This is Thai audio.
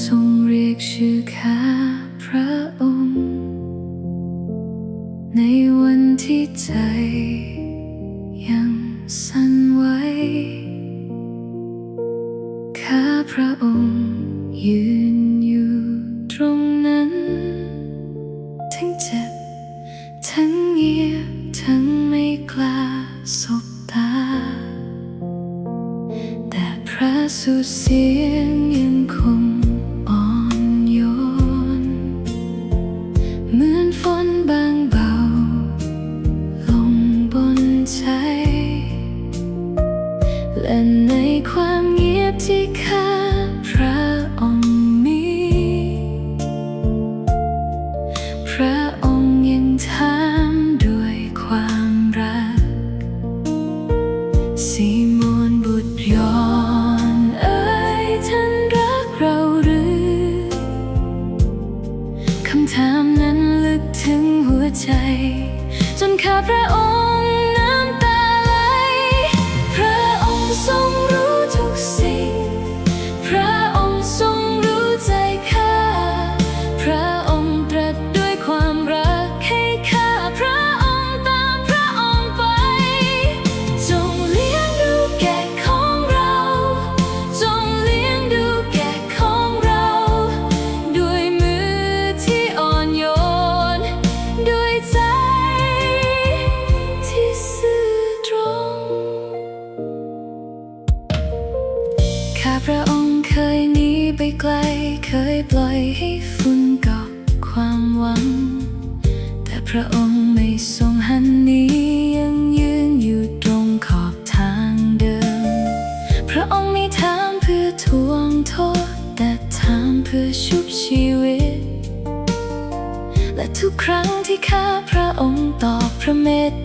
ทรงเรียกชื่อข้าพระองค์ในวันที่ใจยังสั่นไหวข้าพระองค์ยืนอยู่ตรงนั้นทั้งเจ็บทั้งเงียบทั้งไม่กล้าสบตาแต่พระสุรเสียงยังคงอ่อนโยนเหมือนฝนบางเบาลงบนใจและในความเงียบที่ข้าพระองค์มีพระองค์ยังถามด้วยความรักซีโมนบุตรยอนเอ๋ยท่านรักเราหรือคำถามนั้นลึกถึงหัวใจจนข้าพระองค์น้ำตาไหลพระองค์ทรงรู้ทุกสิ่งพระองค์ทรงรู้ใจข้าพระองค์ตรัสด้วยความรักให้ข้าพระองค์ตามพระองค์ไปจงเลี้ยงดูแกะของเราจงเลี้ยงดูแกะของเราด้วยมือที่อ่อนโยนด้วยใจที่ซื่อตรงข้าพระองค์เคยหนีไปไกลเคยปล่อยให้ฝุ่นเกาะความหวังแต่พระองค์ไม่ทรงหันหนียังยืนอยู่ตรงขอบทางเดิมพระองค์ไม่ถามเพื่อทวงโทษแต่ถามเพื่อชุบชีวิตและทุกครั้งที่ข้าพระองค์ตอบพระเมต